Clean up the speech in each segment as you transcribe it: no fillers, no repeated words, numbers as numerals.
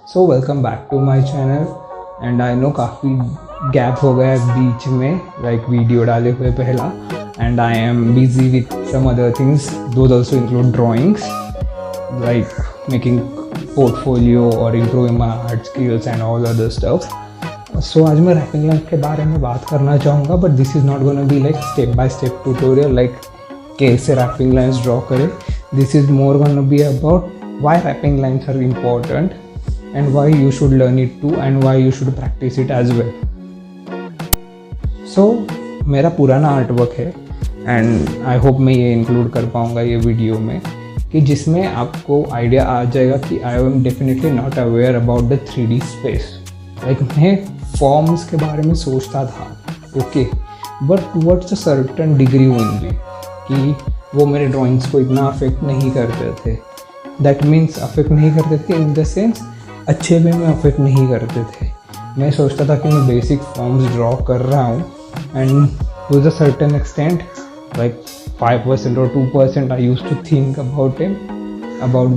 So welcome back to my channel and I know काफ़ी gap हो गया है बीच में लाइक वीडियो डाले हुए पहला and I am busy with some other things those also include drawings like making portfolio or improving my art skills and all other stuff. So आज मैं रैपिंग लाइन्स के बारे में बात करना चाहूँगा but this is not gonna be like step by step tutorial like कैसे wrapping lines draw करें. This is more gonna be about why rapping lines are important and why you should learn it too and why you should practice it as well. So मेरा पुराना artwork है and I hope मैं ये include कर पाऊँगा ये video में कि जिसमें आपको आइडिया आ जाएगा कि I am definitely not aware about the 3D space. Like मैं फॉर्म्स के बारे में सोचता था okay but towards a certain degree only कि वो मेरे ड्राइंग्स को इतना अफेक्ट नहीं करते थे. दैट मीन्स अफेक्ट नहीं करते थे इन द सेंस अच्छे वे में अफेक्ट नहीं करते थे. मैं सोचता था कि मैं बेसिक फॉर्म्स ड्रॉ कर रहा हूँ and to the certain extent like 5% or 2% I used to think about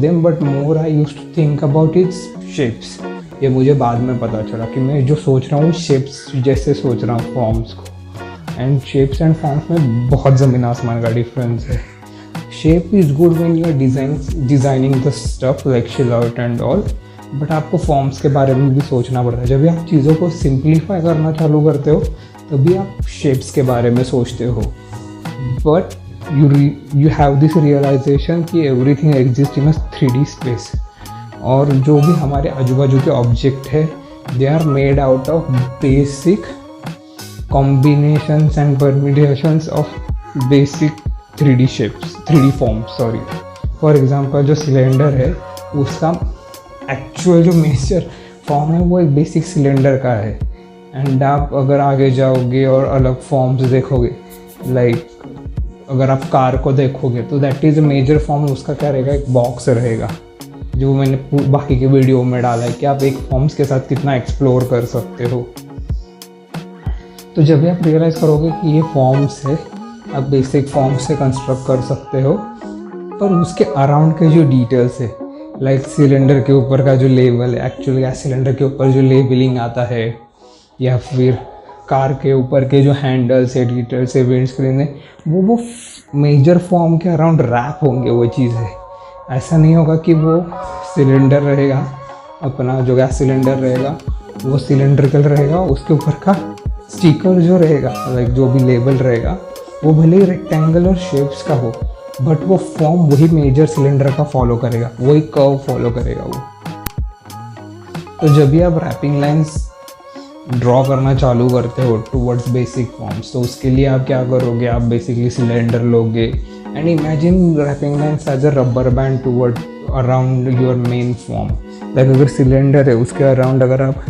them but more I used to think about its shapes. ये मुझे बाद में पता चला कि मैं जो सोच रहा हूँ शेप्स जैसे सोच रहा हूँ फॉर्म्स को एंड शेप्स एंड फॉर्म्स में बहुत ज़मीन आसमान का डिफरेंस है. Shape is good when you are designing the stuff like chill out and all but आपको फॉर्म्स के बारे में भी सोचना पड़ता है. जब भी आप चीज़ों को सिंप्लीफाई करना चालू करते हो तभी आप शेप्स के बारे में सोचते हो. But you have this realisation कि everything exist in a 3D space और जो भी हमारे आजू बाजू के ऑब्जेक्ट है they are made out of basic combinations and permutations of basic 3D shapes 3D forms sorry. For example जो सिलेंडर है उसका एक्चुअल जो मेजर फॉर्म है वो एक बेसिक सिलेंडर का है एंड आप अगर आगे जाओगे और अलग फॉर्म्स देखोगे लाइक अगर आप कार को देखोगे तो that is a major form. उसका क्या रहेगा एक बॉक्स रहेगा जो मैंने बाकी के वीडियो में डाला है कि आप एक फॉर्म्स के साथ कितना एक्सप्लोर कर सकते हो. तो जब भी आप रियलाइज़ करोगे कि ये फॉर्म्स है आप बेसिक फॉर्म से कंस्ट्रक्ट कर सकते हो पर उसके अराउंड के जो डिटेल्स है लाइक सिलेंडर के ऊपर का जो लेबल है एक्चुअली गैस सिलेंडर के ऊपर जो लेबलिंग आता है या फिर कार के ऊपर के जो हैंडल्स है डिटेल्स है विंड स्क्रीन है वो मेजर फॉर्म के अराउंड रैप होंगे वो चीज़ें. ऐसा नहीं होगा कि वो सिलेंडर रहेगा अपना जो गैस सिलेंडर रहेगा वो सिलेंड्रिकल रहेगा उसके ऊपर का स्टिकर जो रहेगा लाइक जो भी लेबल रहेगा वो भले ही रेक्टेंगुलर शेप्स का हो बट वो फॉर्म वही मेजर सिलेंडर का फॉलो करेगा वही कर्व फॉलो करेगा वो. तो जब भी आप रैपिंग लाइंस ड्रॉ करना चालू करते हो टूवर्ड्स बेसिक फॉर्म्स तो उसके लिए आप क्या करोगे आप बेसिकली सिलेंडर लोगे and imagine wrapping lines as a rubber band toward around your main form. Like अगर सिलेंडर है उसके अराउंड अगर आप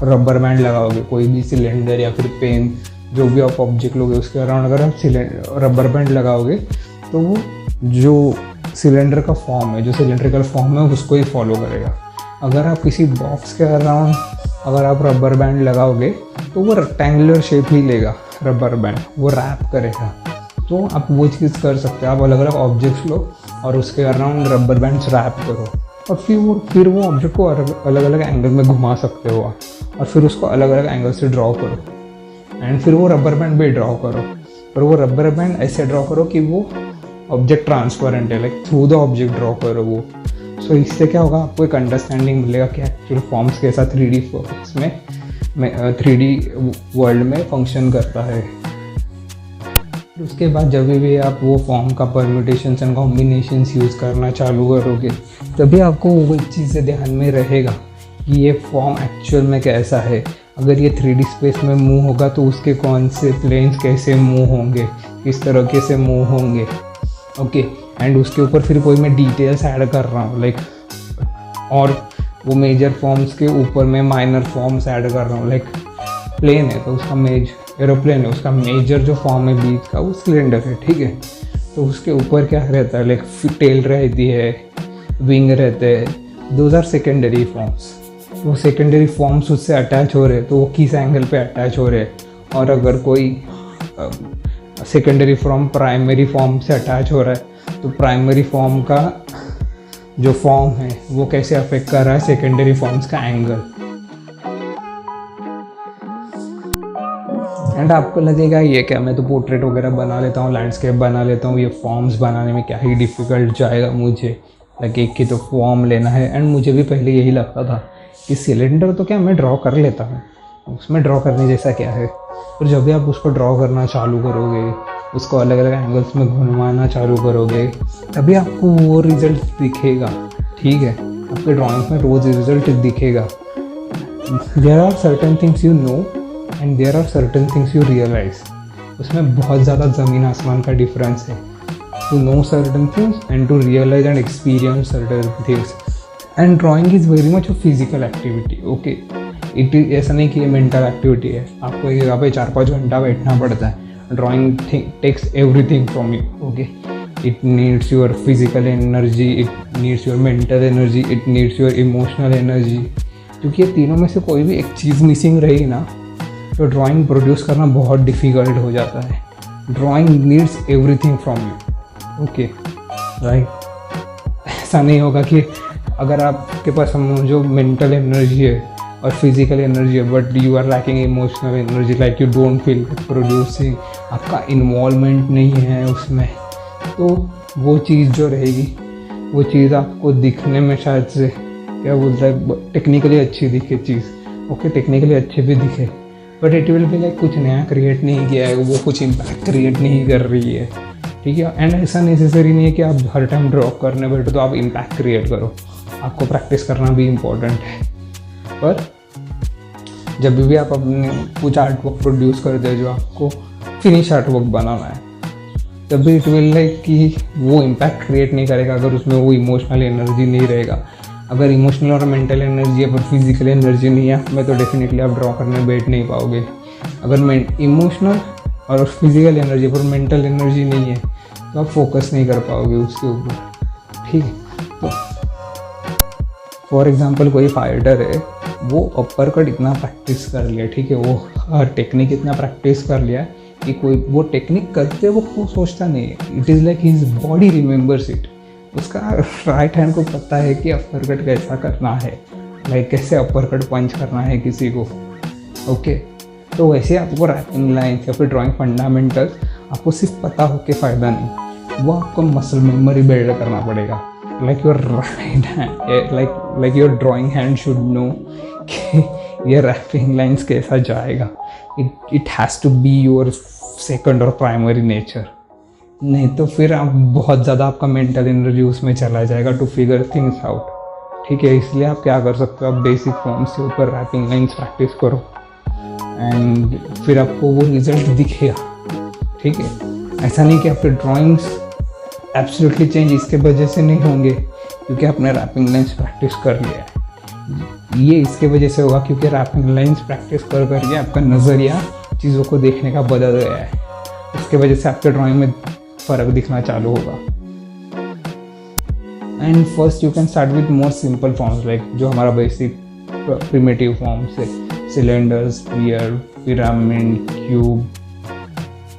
रबर बैंड लगाओगे कोई भी सिलेंडर या फिर पेन जो भी आप ऑब्जेक्ट लोगे उसके अराउंड अगर आप रबर बैंड लगाओगे तो वो जो सिलेंडर का फॉर्म है जो सिलेंड्रिकल फॉर्म है उसको ही फॉलो करेगा. अगर आप किसी बॉक्स के अराउंड अगर आप रबर बैंड लगाओगे तो वो रेक्टेंगुलर शेप ही लेगा रबर बैंड वो रैप करेगा. तो आप वो चीज़ कर सकते हो आप अलग अलग ऑब्जेक्ट्स लो और उसके अराउंड रबर बैंड्स रैप करो और फिर वो ऑब्जेक्ट को अलग अलग एंगल में घुमा सकते हो और फिर उसको अलग अलग एंगल से ड्रॉ करो एंड फिर वो रबर बैंड भी ड्रॉ करो पर वो रबर बैंड ऐसे ड्रॉ करो कि वो ऑब्जेक्ट ट्रांसपेरेंट है like through the object draw करो वो. सो इससे क्या होगा आपको एक अंडरस्टैंडिंग मिलेगा कि एक्चुअल फॉर्म्स कैसा 3D फॉर्म्स में 3D वर्ल्ड में फंक्शन करता है. उसके बाद जब भी आप वो फॉर्म का परम्यूटेशंस एंड कॉम्बिनेशंस यूज़ करना चालू करोगे तभी आपको वो चीज़ें ध्यान में रहेगा कि ये फॉर्म एक्चुअल में कैसा है. अगर ये 3D स्पेस में मूव होगा तो उसके कौन से प्लेन्स कैसे मूव होंगे किस तरीके से मूव होंगे ओके एंड उसके ऊपर फिर कोई मैं डिटेल्स ऐड कर रहा हूँ लाइक और वो मेजर फॉर्म्स के ऊपर मैं माइनर फॉर्म्स ऐड कर रहा हूँ लाइक प्लेन है तो उसका एरोप्लेन है उसका मेजर जो फॉर्म है बीच का वो सिलेंडर है ठीक है. तो उसके ऊपर क्या रहता है लाइक टेल रहती है विंग रहते हैं दोज आर सेकेंडरी फॉर्म्स. वो सेकेंडरी फॉर्म्स उससे अटैच हो रहे तो वो किस एंगल पे अटैच हो रहे और अगर कोई सेकेंडरी फॉर्म प्राइमरी फॉर्म से अटैच हो रहा है तो प्राइमरी फॉर्म का जो फॉर्म है वो कैसे अफेक्ट कर रहा है सेकेंडरी फॉर्म्स का एंगल। एंड आपको लगेगा ये क्या, मैं तो पोर्ट्रेट वगैरह बना लेता हूँ, लैंडस्केप बना लेता हूँ, ये फॉर्म्स बनाने में क्या ही डिफ़िकल्ट जाएगा मुझे, लाइक एक की तो फॉर्म लेना है। एंड मुझे भी पहले यही लगता था कि सिलेंडर तो क्या मैं ड्रॉ कर लेता हूँ, उसमें ड्रॉ करने जैसा क्या है। और जब भी आप उसको ड्रॉ करना चालू करोगे, उसको अलग अलग एंगल्स में घुमाना चालू करोगे, तभी आपको वो रिज़ल्ट दिखेगा। ठीक है, आपके ड्राइंग्स में रोज़ रिज़ल्ट दिखेगा। There are certain things you know and there are certain things you realize. उसमें बहुत ज़्यादा ज़मीन आसमान का डिफरेंस है, to know certain things and to realize and experience certain things. And drawing is very much a physical activity. Okay, it is ऐसा नहीं कि ये मेंटल एक्टिविटी है, आपको एक जगह पे 4-5 घंटा बैठना पड़ता है। Drawing takes everything from you. Okay, it needs your physical energy, it needs your mental energy, it needs your emotional energy. क्योंकि ये तीनों में से कोई भी एक चीज़ मिसिंग रही ना, तो ड्राइंग प्रोड्यूस करना बहुत डिफ़िकल्ट हो जाता है। Drawing needs everything from you. Okay, right. ऐसा नहीं होगा कि अगर आपके पास जो मेंटल एनर्जी है और फिजिकल एनर्जी है, but you are lacking emotional energy, like you don't feel producing, आपका इन्वॉल्वमेंट नहीं है उसमें, तो वो चीज़ जो रहेगी वो चीज़ आपको दिखने में शायद से क्या बोलता है, टेक्निकली अच्छी दिखे चीज़। ओके, टेक्निकली अच्छे भी दिखे, but it will be like कुछ नया क्रिएट नहीं किया है, वो कुछ इम्पैक्ट क्रिएट नहीं कर रही है। ठीक है, एंड ऐसा नेसेसरी नहीं है कि आप हर टाइम ड्रॉ करने बैठो तो आप इम्पैक्ट क्रिएट करो, आपको प्रैक्टिस करना भी इम्पोर्टेंट है। पर जब भी आप अपने कुछ आर्ट वर्क प्रोड्यूस करते हो जो आपको फिनिश आर्ट वर्क बनाना है, तब भी इट विल लाइक कि वो इम्पैक्ट क्रिएट नहीं करेगा अगर उसमें वो इमोशनल एनर्जी नहीं रहेगा। अगर इमोशनल और मेंटल एनर्जी है पर फिजिकल एनर्जी नहीं है मैं, तो डेफिनेटली आप ड्रॉ करने बैठ नहीं पाओगे। अगर इमोशनल और फिजिकल एनर्जी पर मेंटल एनर्जी नहीं है तो आप फोकस नहीं कर पाओगे उसके ऊपर। ठीक है, तो फॉर एग्जांपल कोई फाइटर है, वो अपर कट इतना प्रैक्टिस कर लिया, ठीक है, वो टेक्निक इतना प्रैक्टिस कर लिया कि कोई वो टेक्निक करते वो सोचता नहीं है। It is like his body remembers it. उसका राइट हैंड को पता है कि अपर कट कैसा करना है, लाइक कैसे अपर कट पंच करना है किसी को। ओके, तो वैसे आपको रैपिंग लाइन्स या फिर ड्राइंग फंडामेंटल्स आपको सिर्फ पता हो के फ़ायदा नहीं, वो आपको मसल मेमोरी बिल्ड करना पड़ेगा। Like your right hand, like your drawing hand should know कि ये रैपिंग लाइन्स कैसा जाएगा। It has to be your second और प्राइमरी नेचर, नहीं तो फिर आप बहुत ज़्यादा आपका मेंटल एनर्जी उसमें चला जाएगा टू फिगर थिंग्स आउट। ठीक है, इसलिए आप क्या कर सकते हो, आप बेसिक फॉर्म्स के ऊपर रैपिंग लाइन्स प्रैक्टिस करो एंड फिर आपको वो रिजल्ट दिखेगा। ठीक है, ऐसा नहीं कि आपके ड्राइंग्स एब्सोल्युटली चेंज इसके वजह से नहीं होंगे क्योंकि आपने रैपिंग लाइन्स प्रैक्टिस कर लिया है। ये इसके वजह से होगा क्योंकि रैपिंग लाइन्स प्रैक्टिस कर करके आपका नज़रिया चीज़ों को देखने का बदल गया है, उसके वजह से आपके ड्राइंग में फ़र्क दिखना चालू होगा। And first you can start with more simple forms, like जो हमारा बेसिक प्रिमिटिव फॉर्म्स है, cylinder, sphere, pyramid, cube,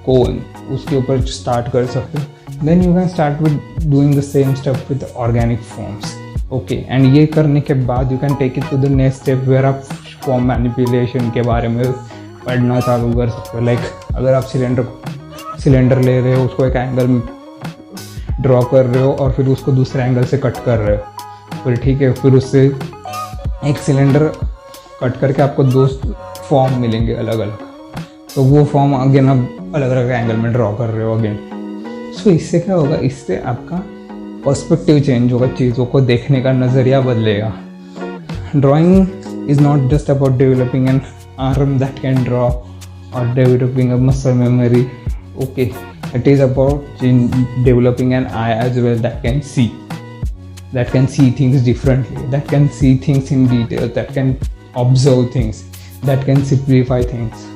cone, उसके ऊपर स्टार्ट कर सकते हो। Then you can start with doing the same step with organic forms. Okay, and ये करने के बाद you can take it to the next step where आप फॉर्म मैनिपुलेशन के बारे में पढ़ना चालू कर सकते हो। लाइक अगर आप सिलेंडर ले रहे हो, उसको एक एंगल में ड्रॉ कर रहे हो और फिर उसको दूसरे एंगल से कट कर रहे हो, फिर ठीक है, फिर उससे एक सिलेंडर कट करके आपको 2 फॉर्म मिलेंगे अलग अलग, तो वो फॉर्म अगेन आप अलग अलग एंगल में ड्रॉ कर रहे हो अगेन। सो इससे क्या होगा, इससे आपका पर्सपेक्टिव चेंज होगा, चीज़ों को देखने का नज़रिया बदलेगा। Drawing is not just about developing an arm that can draw और developing a muscle memory. Okay, it is about developing an eye as well that can see things differently, that can see things in detail, that can observe things, that can simplify things.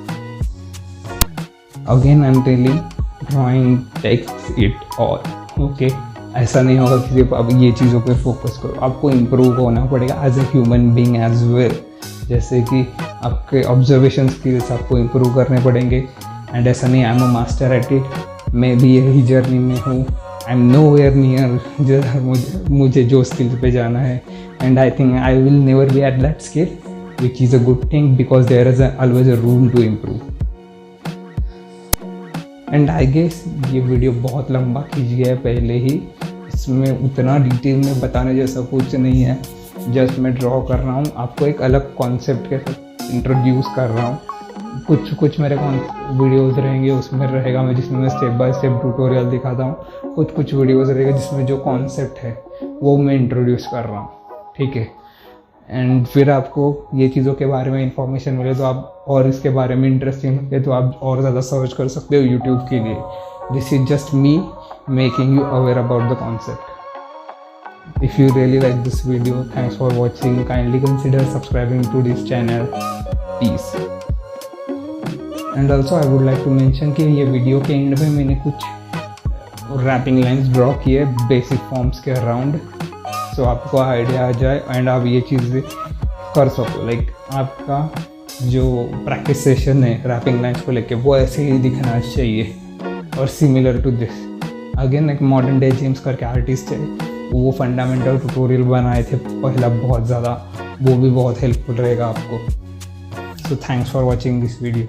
Again I'm telling, drawing takes it all. Okay, ऐसा नहीं होगा कि सिर्फ अब ये चीज़ों पे focus करो, आपको इम्प्रूव होना पड़ेगा as a human being as well. जैसे कि आपके ऑब्जर्वेशन स्किल्स आपको इम्प्रूव करने पड़ेंगे। एंड ऐसा नहीं I am a master at it, मैं भी यही जर्नी में हूँ, I am nowhere near मुझे जो स्किल पे जाना है, and I think I will never be at that skill, which is a good thing because there is always a room to improve. And I guess ये video बहुत लंबा खींच गया है पहले ही, इसमें उतना डिटेल में बताने जैसा कुछ नहीं है. जस्ट मैं ड्रॉ कर रहा हूँ, आपको एक अलग कॉन्सेप्ट के साथ इंट्रोड्यूस कर रहा हूँ. कुछ मेरे वीडियोज़ रहेंगे उसमें रहेगा मैं जिसमें मैं स्टेप बाय स्टेप ट्यूटोरियल दिखाता हूँ. कुछ वीडियोज़ रहेगा जिसमें जो कॉन्सेप्ट है वो मैं इंट्रोड्यूस कर रहा हूँ. ठीक है. एंड फिर आपको ये चीज़ों के बारे में इंफॉर्मेशन मिले तो आप और इसके बारे में इंटरेस्टिंग लगे तो आप और ज़्यादा सर्च कर सकते हो यूट्यूब के लिए. This is just me making you aware about the concept. If you really like this video, thanks for watching. Kindly consider subscribing to this channel. Peace. And also I would like to mention कि ये video के and में मैंने कुछ wrapping lines draw किए basic forms के around, सो आपको idea आ जाए एंड आप ये चीज़ कर सको. लाइक आपका जो प्रैक्टिस सेशन है रैपिंग लाइन्स को लेके वो ऐसे ही दिखना चाहिए और सिमिलर टू दिस. अगेन एक मॉडर्न डे जेम्स करके आर्टिस्ट है, वो फंडामेंटल ट्यूटोरियल बनाए थे पहला बहुत ज़्यादा, वो भी बहुत हेल्पफुल रहेगा आपको. So thanks for watching this video.